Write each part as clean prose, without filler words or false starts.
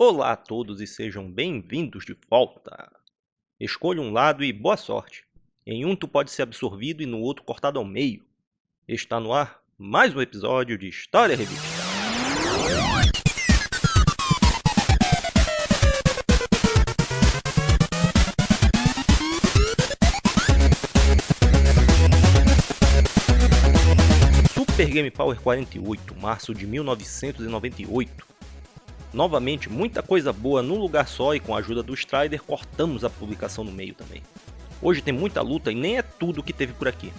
Olá a todos e sejam bem-vindos de volta. Escolha um lado e boa sorte. Em um tu pode ser absorvido e no outro cortado ao meio. Está no ar mais um episódio de História Revista. Super Game Power 48, março de 1998. Novamente, muita coisa boa num lugar só e com a ajuda do Strider, cortamos a publicação no meio também. Hoje tem muita luta e nem é tudo que teve por aqui.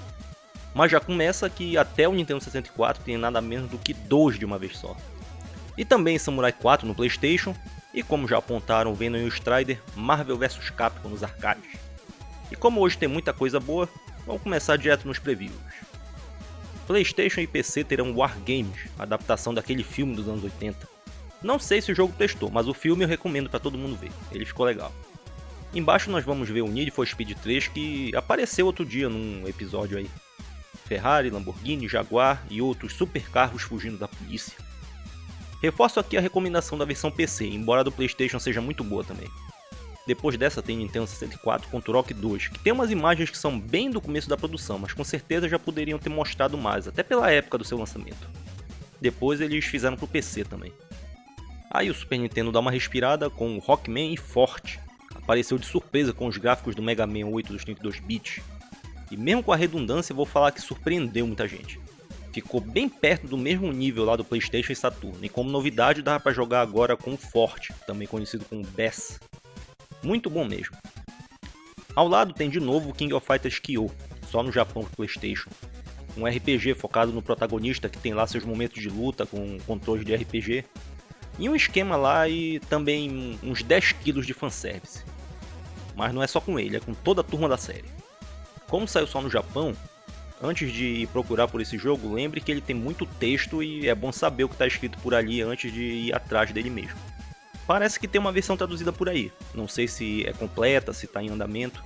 Mas já começa que até o Nintendo 64 tem nada menos do que 2 de uma vez só. E também Samurai 4 no Playstation, e como já apontaram vendo em o Strider, Marvel vs Capcom nos arcades. E como hoje tem muita coisa boa, vamos começar direto nos previews. Playstation e PC terão War Games, adaptação daquele filme dos anos 80. Não sei se o jogo prestou, mas o filme eu recomendo para todo mundo ver, ele ficou legal. Embaixo nós vamos ver o Need for Speed 3 que apareceu outro dia num episódio aí. Ferrari, Lamborghini, Jaguar e outros supercarros fugindo da polícia. Reforço aqui a recomendação da versão PC, embora a do Playstation seja muito boa também. Depois dessa tem Nintendo 64 com Turok 2, que tem umas imagens que são bem do começo da produção, mas com certeza já poderiam ter mostrado mais, até pela época do seu lançamento. Depois eles fizeram pro PC também. Aí o Super Nintendo dá uma respirada com o Rockman e Forte. Apareceu de surpresa com os gráficos do Mega Man 8 dos 32 bits. E mesmo com a redundância, vou falar que surpreendeu muita gente. Ficou bem perto do mesmo nível lá do Playstation e Saturn. E como novidade, dá para jogar agora com o Forte, também conhecido como BES. Muito bom mesmo. Ao lado tem de novo o King of Fighters Kyo, só no Japão pro Playstation. Um RPG focado no protagonista que tem lá seus momentos de luta com controles de RPG. E um esquema lá e também uns 10 kg de fanservice. Mas não é só com ele, é com toda a turma da série. Como saiu só no Japão, antes de ir procurar por esse jogo, lembre que ele tem muito texto e é bom saber o que está escrito por ali antes de ir atrás dele mesmo. Parece que tem uma versão traduzida por aí, não sei se é completa, se está em andamento,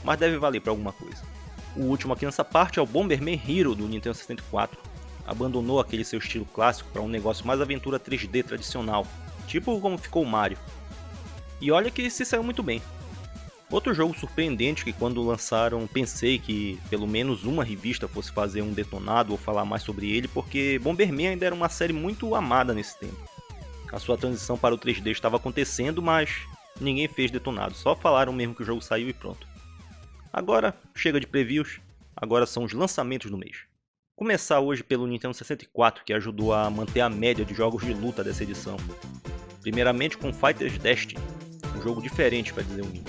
mas deve valer para alguma coisa. O último aqui nessa parte é o Bomberman Hero do Nintendo 64. Abandonou aquele seu estilo clássico para um negócio mais aventura 3D tradicional, tipo como ficou o Mario. E olha que se saiu muito bem. Outro jogo surpreendente que quando lançaram pensei que pelo menos uma revista fosse fazer um detonado ou falar mais sobre ele, porque Bomberman ainda era uma série muito amada nesse tempo. A sua transição para o 3D estava acontecendo, mas ninguém fez detonado, só falaram mesmo que o jogo saiu e pronto. Agora, chega de previews, agora são os lançamentos do mês. Começar hoje pelo Nintendo 64, que ajudou a manter a média de jogos de luta dessa edição. Primeiramente com Fighters Destiny, um jogo diferente para dizer o mínimo.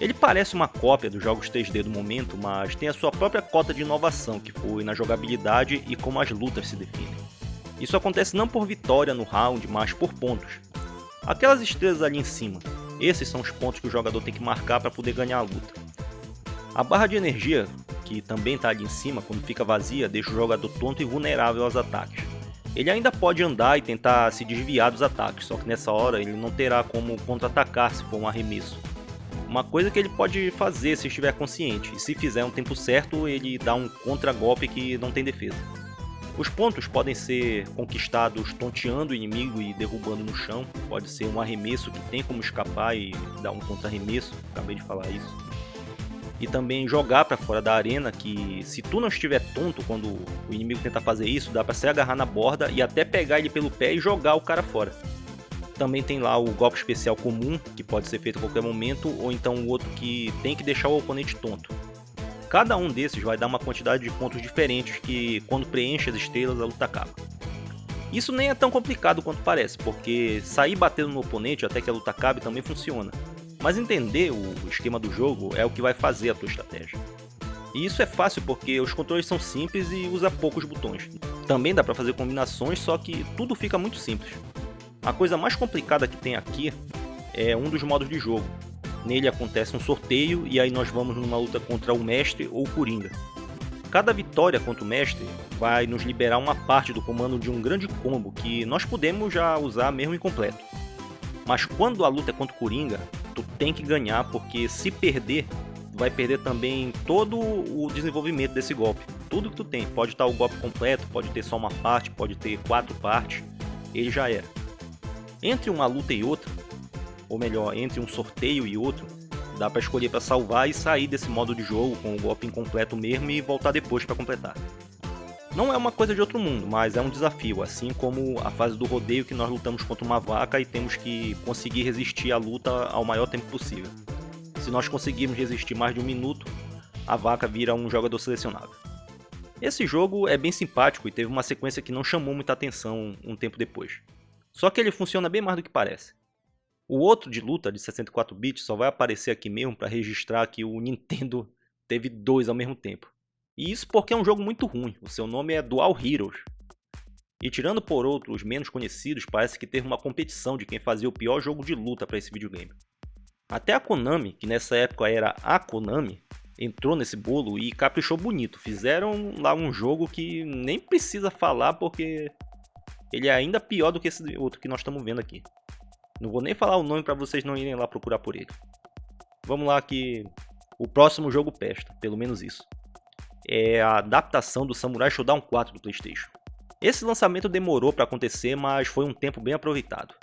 Ele parece uma cópia dos jogos 3D do momento, mas tem a sua própria cota de inovação, que foi na jogabilidade e como as lutas se definem. Isso acontece não por vitória no round, mas por pontos. Aquelas estrelas ali em cima, esses são os pontos que o jogador tem que marcar para poder ganhar a luta. A barra de energia, que também está ali em cima, quando fica vazia, deixa o jogador tonto e vulnerável aos ataques. Ele ainda pode andar e tentar se desviar dos ataques, só que nessa hora ele não terá como contra-atacar se for um arremesso. Uma coisa que ele pode fazer se estiver consciente, e se fizer no tempo certo, ele dá um contra-golpe que não tem defesa. Os pontos podem ser conquistados tonteando o inimigo e derrubando no chão, pode ser um arremesso que tem como escapar e dar um contra-arremesso, acabei de falar isso. E também jogar para fora da arena, que se tu não estiver tonto quando o inimigo tentar fazer isso, dá para se agarrar na borda e até pegar ele pelo pé e jogar o cara fora. Também tem lá o golpe especial comum, que pode ser feito a qualquer momento, ou então o outro que tem que deixar o oponente tonto. Cada um desses vai dar uma quantidade de pontos diferentes que quando preenche as estrelas a luta acaba. Isso nem é tão complicado quanto parece, porque sair batendo no oponente até que a luta acabe também funciona. Mas entender o esquema do jogo é o que vai fazer a tua estratégia. E isso é fácil porque os controles são simples e usa poucos botões. Também dá para fazer combinações, só que tudo fica muito simples. A coisa mais complicada que tem aqui é um dos modos de jogo. Nele acontece um sorteio e aí nós vamos numa luta contra o mestre ou o Coringa. Cada vitória contra o mestre vai nos liberar uma parte do comando de um grande combo que nós podemos já usar mesmo incompleto. Mas quando a luta é contra o Coringa, tu tem que ganhar, porque se perder, tu vai perder também todo o desenvolvimento desse golpe. Tudo que tu tem, pode estar o golpe completo, pode ter só uma parte, pode ter 4 partes, ele já era. Entre uma luta e outra, ou melhor, entre um sorteio e outro, dá pra escolher pra salvar e sair desse modo de jogo com o golpe incompleto mesmo e voltar depois pra completar. Não é uma coisa de outro mundo, mas é um desafio, assim como a fase do rodeio que nós lutamos contra uma vaca e temos que conseguir resistir à luta ao maior tempo possível. Se nós conseguirmos resistir mais de 1 minuto, a vaca vira um jogador selecionável. Esse jogo é bem simpático e teve uma sequência que não chamou muita atenção um tempo depois. Só que ele funciona bem mais do que parece. O outro de luta de 64 bits só vai aparecer aqui mesmo para registrar que o Nintendo teve 2 ao mesmo tempo. E isso porque é um jogo muito ruim, o seu nome é Dual Heroes. E tirando por outros menos conhecidos, parece que teve uma competição de quem fazia o pior jogo de luta para esse videogame. Até a Konami, que nessa época era a Konami, entrou nesse bolo e caprichou bonito. Fizeram lá um jogo que nem precisa falar porque ele é ainda pior do que esse outro que nós estamos vendo aqui. Não vou nem falar o nome para vocês não irem lá procurar por ele. Vamos lá que o próximo jogo presta, pelo menos isso. É a adaptação do Samurai Shodown 4 do PlayStation. Esse lançamento demorou para acontecer, mas foi um tempo bem aproveitado.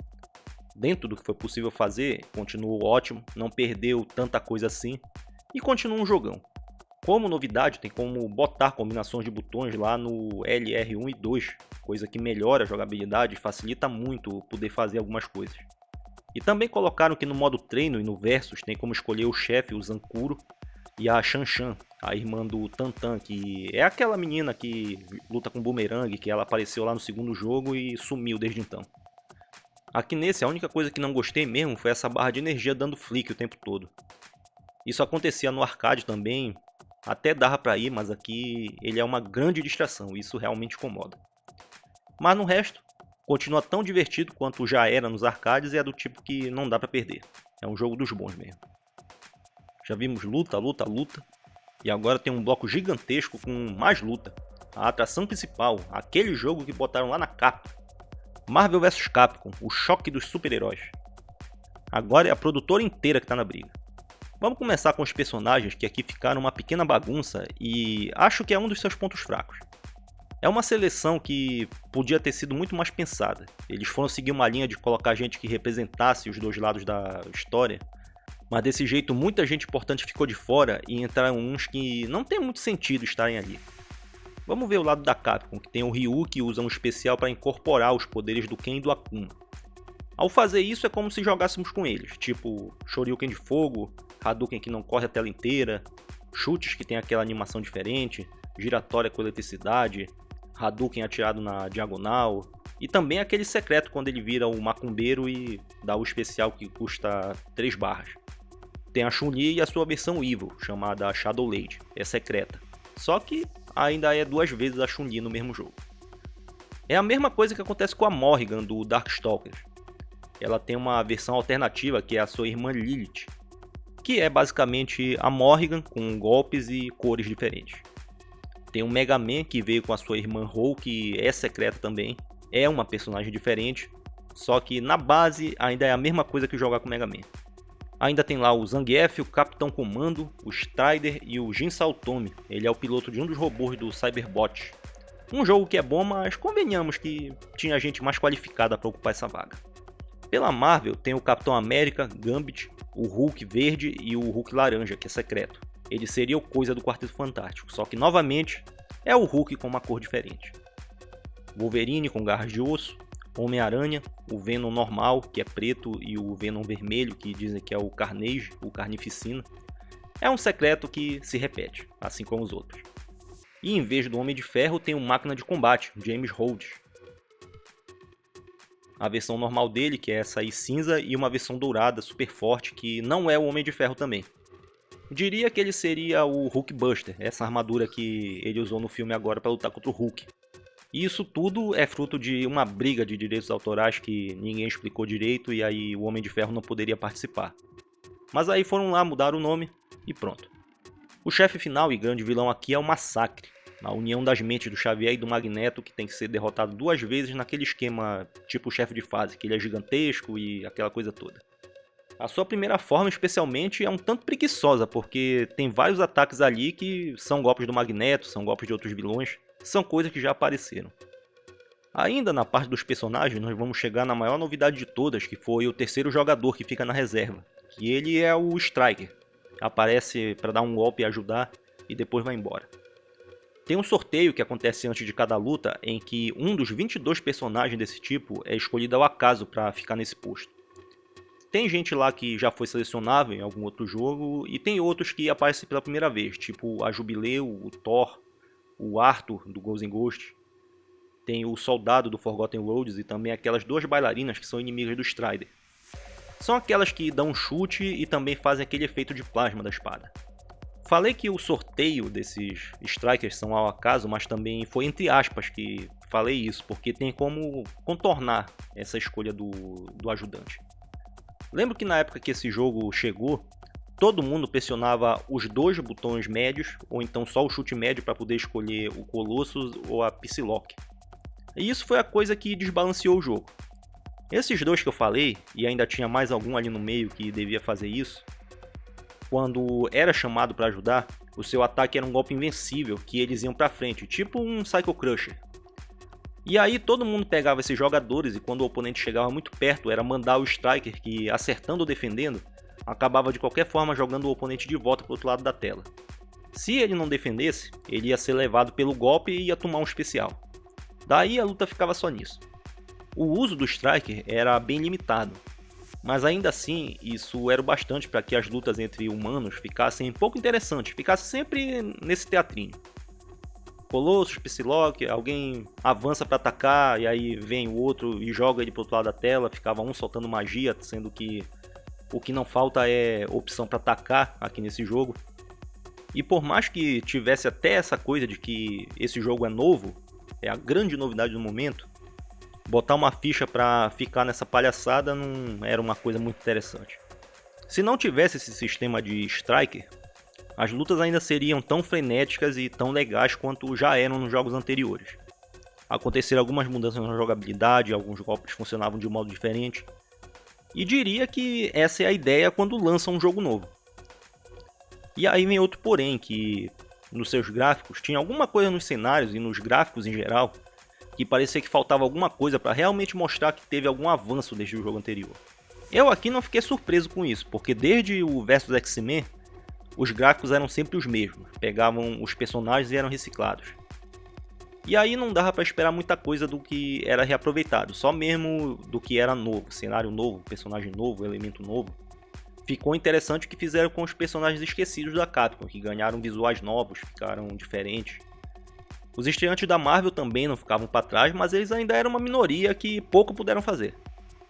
Dentro do que foi possível fazer, continuou ótimo, não perdeu tanta coisa assim e continua um jogão. Como novidade, tem como botar combinações de botões lá no LR1 e 2, coisa que melhora a jogabilidade e facilita muito poder fazer algumas coisas. E também colocaram que no modo treino e no Versus tem como escolher o chefe, o Zankuro, e a Shan-Shan, a irmã do Tantan, que é aquela menina que luta com bumerangue, que ela apareceu lá no segundo jogo e sumiu desde então. Aqui nesse, a única coisa que não gostei mesmo foi essa barra de energia dando flick o tempo todo. Isso acontecia no arcade também, até dava pra ir, mas aqui ele é uma grande distração, e isso realmente incomoda. Mas no resto, continua tão divertido quanto já era nos arcades e é do tipo que não dá pra perder. É um jogo dos bons mesmo. Já vimos luta, luta, luta, e agora tem um bloco gigantesco com mais luta. A atração principal, aquele jogo que botaram lá na capa. Marvel vs Capcom, o choque dos super-heróis. Agora é a produtora inteira que está na briga. Vamos começar com os personagens que aqui ficaram uma pequena bagunça e acho que é um dos seus pontos fracos. É uma seleção que podia ter sido muito mais pensada. Eles foram seguir uma linha de colocar gente que representasse os dois lados da história, mas desse jeito muita gente importante ficou de fora e entraram uns que não tem muito sentido estarem ali. Vamos ver o lado da Capcom, que tem o Ryu que usa um especial para incorporar os poderes do Ken e do Akuma. Ao fazer isso é como se jogássemos com eles, tipo Shoryuken de fogo, Hadouken que não corre a tela inteira, chutes que tem aquela animação diferente, giratória com eletricidade, Hadouken atirado na diagonal, e também aquele secreto quando ele vira o macumbeiro e dá o especial que custa 3 barras. Tem a Chun-Li e a sua versão Evil, chamada Shadow Lady, é secreta, só que ainda é 2 vezes a Chun-Li no mesmo jogo. É a mesma coisa que acontece com a Morrigan do Darkstalkers. Ela tem uma versão alternativa que é a sua irmã Lilith, que é basicamente a Morrigan com golpes e cores diferentes. Tem o Mega Man que veio com a sua irmã Ho, que é secreta também, é uma personagem diferente, só que na base ainda é a mesma coisa que jogar com o Mega Man. Ainda tem lá o Zangief, o Capitão Comando, o Strider e o Jin Saotome. Ele é o piloto de um dos robôs do Cyberbot. Um jogo que é bom, mas convenhamos que tinha gente mais qualificada para ocupar essa vaga. Pela Marvel tem o Capitão América, Gambit, o Hulk verde e o Hulk laranja, que é secreto. Ele seria o Coisa do Quarteto Fantástico, só que novamente é o Hulk com uma cor diferente. Wolverine com garras de osso, Homem-Aranha, o Venom normal, que é preto, e o Venom vermelho, que dizem que é o Carnage, o Carnificina. É um secreto que se repete, assim como os outros. E em vez do Homem de Ferro tem o Máquina de Combate, James Rhodes. A versão normal dele, que é essa aí cinza, e uma versão dourada, super forte, que não é o Homem de Ferro também. Diria que ele seria o Hulkbuster, essa armadura que ele usou no filme agora para lutar contra o Hulk. E isso tudo é fruto de uma briga de direitos autorais que ninguém explicou direito e aí o Homem de Ferro não poderia participar. Mas aí foram lá, mudaram o nome e pronto. O chefe final e grande vilão aqui é o Massacre, a união das mentes do Xavier e do Magneto, que tem que ser derrotado 2 vezes naquele esquema tipo chefe de fase, que ele é gigantesco e aquela coisa toda. A sua primeira forma especialmente é um tanto preguiçosa, porque tem vários ataques ali que são golpes do Magneto, são golpes de outros vilões, são coisas que já apareceram. Ainda na parte dos personagens, nós vamos chegar na maior novidade de todas, que foi o terceiro jogador que fica na reserva, que ele é o Striker. Aparece para dar um golpe e ajudar, e depois vai embora. Tem um sorteio que acontece antes de cada luta, em que um dos 22 personagens desse tipo é escolhido ao acaso para ficar nesse posto. Tem gente lá que já foi selecionável em algum outro jogo, e tem outros que aparecem pela primeira vez, tipo a Jubileu, o Thor, o Arthur do Ghosts 'n Ghosts. Tem o Soldado do Forgotten Roads e também aquelas duas bailarinas que são inimigas do Strider. São aquelas que dão um chute e também fazem aquele efeito de plasma da espada. Falei que o sorteio desses Strikers são ao acaso, mas também foi entre aspas que falei isso, porque tem como contornar essa escolha do ajudante. Lembro que na época que esse jogo chegou, todo mundo pressionava os dois botões médios, ou então só o chute médio para poder escolher o Colossus ou a Psylocke. E isso foi a coisa que desbalanceou o jogo. Esses dois que eu falei, e ainda tinha mais algum ali no meio que devia fazer isso, quando era chamado para ajudar, o seu ataque era um golpe invencível que eles iam para frente, tipo um Psycho Crusher. E aí todo mundo pegava esses jogadores e quando o oponente chegava muito perto era mandar o Striker que, acertando ou defendendo, acabava de qualquer forma jogando o oponente de volta para o outro lado da tela. Se ele não defendesse, ele ia ser levado pelo golpe e ia tomar um especial. Daí a luta ficava só nisso. O uso do Striker era bem limitado, mas ainda assim isso era o bastante para que as lutas entre humanos ficassem pouco interessantes, ficassem sempre nesse teatrinho. Colossus, Psylocke, alguém avança para atacar e aí vem o outro e joga ele pro outro lado da tela, ficava um soltando magia, sendo que o que não falta é opção para atacar aqui nesse jogo. E por mais que tivesse até essa coisa de que esse jogo é novo, é a grande novidade do momento, botar uma ficha para ficar nessa palhaçada não era uma coisa muito interessante. Se não tivesse esse sistema de Striker, as lutas ainda seriam tão frenéticas e tão legais quanto já eram nos jogos anteriores. Aconteceram algumas mudanças na jogabilidade, alguns golpes funcionavam de um modo diferente, e diria que essa é a ideia quando lança um jogo novo. E aí vem outro porém, que nos seus gráficos tinha alguma coisa nos cenários e nos gráficos em geral que parecia que faltava alguma coisa para realmente mostrar que teve algum avanço desde o jogo anterior. Eu aqui não fiquei surpreso com isso, porque desde o Versus X-Men, os gráficos eram sempre os mesmos, pegavam os personagens e eram reciclados. E aí não dava para esperar muita coisa do que era reaproveitado, só mesmo do que era novo, cenário novo, personagem novo, elemento novo. Ficou interessante o que fizeram com os personagens esquecidos da Capcom, que ganharam visuais novos, ficaram diferentes. Os estreantes da Marvel também não ficavam para trás, mas eles ainda eram uma minoria que pouco puderam fazer.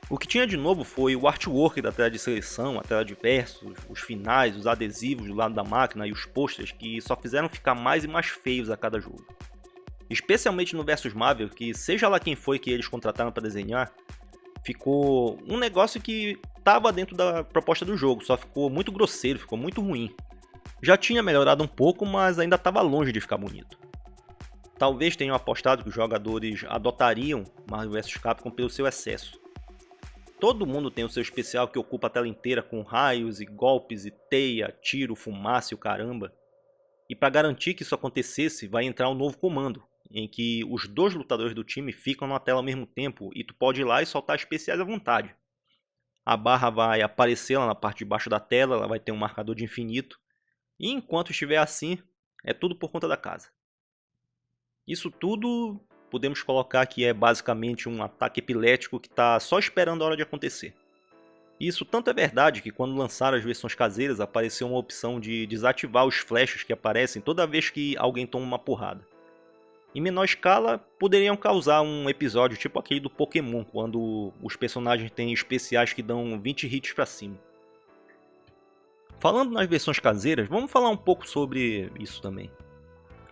O que tinha de novo foi o artwork da tela de seleção, a tela de versos, os finais, os adesivos do lado da máquina e os posters que só fizeram ficar mais e mais feios a cada jogo. Especialmente no Versus Marvel, que seja lá quem foi que eles contrataram para desenhar, ficou um negócio que estava dentro da proposta do jogo, só ficou muito grosseiro, ficou muito ruim. Já tinha melhorado um pouco, mas ainda estava longe de ficar bonito. Talvez tenham apostado que os jogadores adotariam Marvel vs Capcom pelo seu excesso. Todo mundo tem o seu especial que ocupa a tela inteira com raios e golpes e teia, tiro, fumaça e o caramba. E para garantir que isso acontecesse, vai entrar um novo comando, em que os dois lutadores do time ficam na tela ao mesmo tempo e tu pode ir lá e soltar especiais à vontade. A barra vai aparecer lá na parte de baixo da tela, ela vai ter um marcador de infinito. E enquanto estiver assim, é tudo por conta da casa. Isso tudo podemos colocar que é basicamente um ataque epilético que está só esperando a hora de acontecer. Isso tanto é verdade que quando lançaram as versões caseiras apareceu uma opção de desativar os flashes que aparecem toda vez que alguém toma uma porrada. Em menor escala, poderiam causar um episódio tipo aquele do Pokémon, quando os personagens têm especiais que dão 20 hits pra cima. Falando nas versões caseiras, vamos falar um pouco sobre isso também.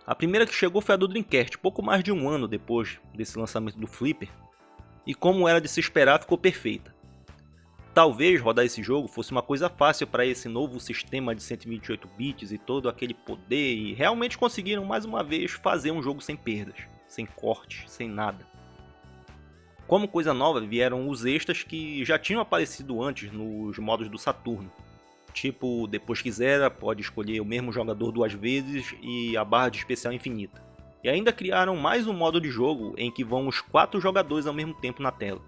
A primeira que chegou foi a do Dreamcast, pouco mais de um ano depois desse lançamento do Flipper, e como era de se esperar, ficou perfeita. Talvez rodar esse jogo fosse uma coisa fácil para esse novo sistema de 128 bits e todo aquele poder, e realmente conseguiram mais uma vez fazer um jogo sem perdas, sem cortes, sem nada. Como coisa nova vieram os extras que já tinham aparecido antes nos modos do Saturno. Tipo, depois que zera, pode escolher o mesmo jogador duas vezes e a barra de especial infinita. E ainda criaram mais um modo de jogo em que vão os 4 jogadores ao mesmo tempo na tela.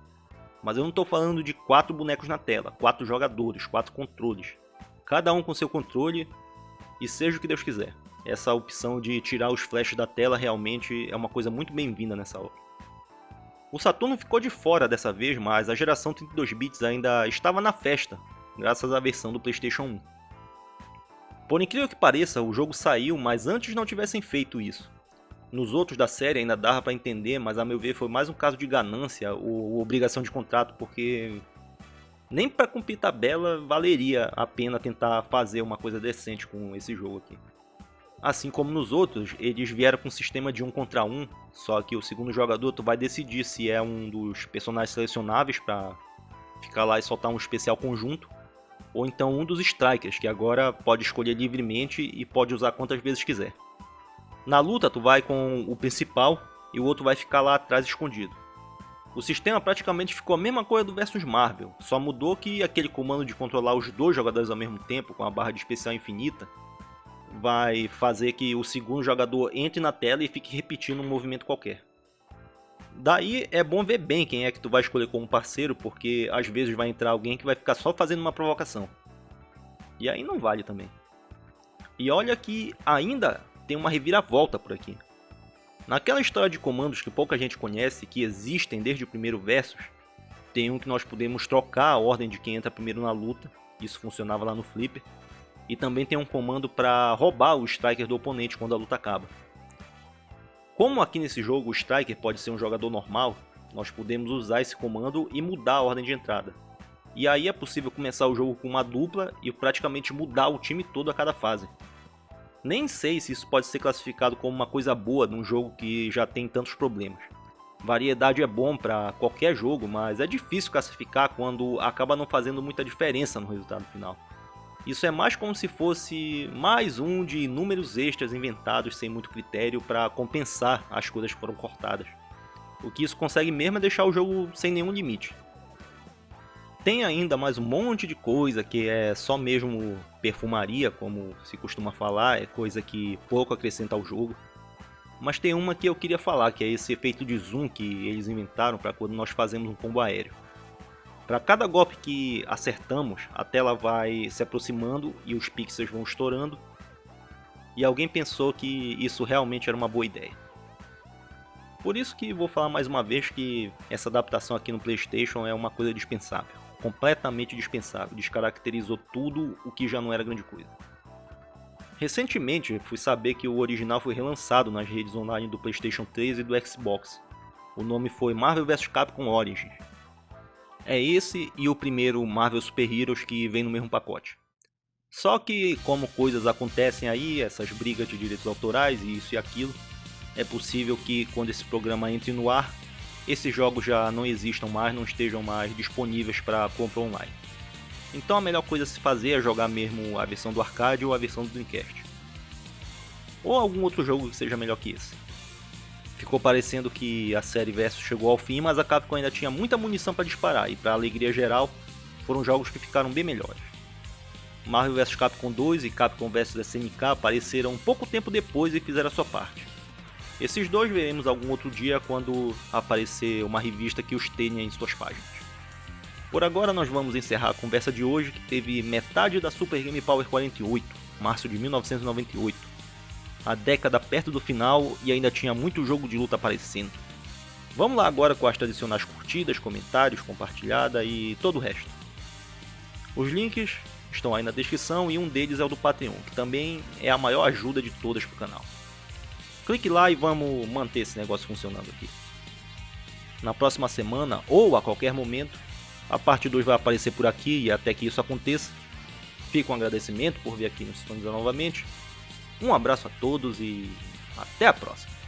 Mas eu não estou falando de 4 bonecos na tela, 4 jogadores, 4 controles. Cada um com seu controle e seja o que Deus quiser. Essa opção de tirar os flashes da tela realmente é uma coisa muito bem-vinda nessa hora. O Saturno ficou de fora dessa vez, mas a geração 32 bits ainda estava na festa, graças à versão do PlayStation 1. Por incrível que pareça, o jogo saiu, mas antes não tivessem feito isso. Nos outros da série ainda dava para entender, mas a meu ver foi mais um caso de ganância ou obrigação de contrato, porque nem para cumprir tabela valeria a pena tentar fazer uma coisa decente com esse jogo aqui. Assim como nos outros, eles vieram com um sistema de 1 contra 1, só que o segundo jogador tu vai decidir se é um dos personagens selecionáveis para ficar lá e soltar um especial conjunto, ou então um dos Strikers, que agora pode escolher livremente e pode usar quantas vezes quiser. Na luta tu vai com o principal e o outro vai ficar lá atrás escondido. O sistema praticamente ficou a mesma coisa do Versus Marvel, só mudou que aquele comando de controlar os 2 jogadores ao mesmo tempo com a barra de especial infinita vai fazer que o segundo jogador entre na tela e fique repetindo um movimento qualquer. Daí é bom ver bem quem é que tu vai escolher como parceiro, porque às vezes vai entrar alguém que vai ficar só fazendo uma provocação. E aí não vale também. E olha que ainda tem uma reviravolta por aqui. Naquela história de comandos que pouca gente conhece, que existem desde o primeiro Versus, tem um que nós podemos trocar a ordem de quem entra primeiro na luta, isso funcionava lá no Flipper, e também tem um comando para roubar o Striker do oponente quando a luta acaba. Como aqui nesse jogo o Striker pode ser um jogador normal, nós podemos usar esse comando e mudar a ordem de entrada. E aí é possível começar o jogo com uma dupla e praticamente mudar o time todo a cada fase. Nem sei se isso pode ser classificado como uma coisa boa num jogo que já tem tantos problemas. Variedade é bom para qualquer jogo, mas é difícil classificar quando acaba não fazendo muita diferença no resultado final. Isso é mais como se fosse mais um de inúmeros extras inventados sem muito critério para compensar as coisas que foram cortadas. O que isso consegue mesmo é deixar o jogo sem nenhum limite. Tem ainda mais um monte de coisa que é só mesmo perfumaria, como se costuma falar, é coisa que pouco acrescenta ao jogo. Mas tem uma que eu queria falar, que é esse efeito de zoom que eles inventaram para quando nós fazemos um combo aéreo. Para cada golpe que acertamos, a tela vai se aproximando e os pixels vão estourando. E alguém pensou que isso realmente era uma boa ideia. Por isso que vou falar mais uma vez que essa adaptação aqui no PlayStation é uma coisa dispensável. Completamente dispensável, descaracterizou tudo o que já não era grande coisa. Recentemente fui saber que o original foi relançado nas redes online do PlayStation 3 e do Xbox. O nome foi Marvel vs Capcom Origins. É esse e o primeiro Marvel Super Heroes que vem no mesmo pacote. Só que como coisas acontecem aí, essas brigas de direitos autorais e isso e aquilo, é possível que quando esse programa entre no ar, esses jogos já não existam mais, não estejam mais disponíveis para compra online. Então a melhor coisa a se fazer é jogar mesmo a versão do arcade ou a versão do Dreamcast. Ou algum outro jogo que seja melhor que esse. Ficou parecendo que a série Versus chegou ao fim, mas a Capcom ainda tinha muita munição para disparar, e para alegria geral, foram jogos que ficaram bem melhores. Marvel vs Capcom 2 e Capcom vs SNK apareceram pouco tempo depois e fizeram a sua parte. Esses dois veremos algum outro dia quando aparecer uma revista que os tenha em suas páginas. Por agora nós vamos encerrar a conversa de hoje, que teve metade da Super Game Power 48, março de 1998. A década perto do final e ainda tinha muito jogo de luta aparecendo. Vamos lá agora com as tradicionais curtidas, comentários, compartilhada e todo o resto. Os links estão aí na descrição e um deles é o do Patreon, que também é a maior ajuda de todas para o canal. Clique lá e vamos manter esse negócio funcionando aqui. Na próxima semana, ou a qualquer momento, a parte 2 vai aparecer por aqui e até que isso aconteça, fica um agradecimento por vir aqui nos Sintonizar novamente. Um abraço a todos e até a próxima!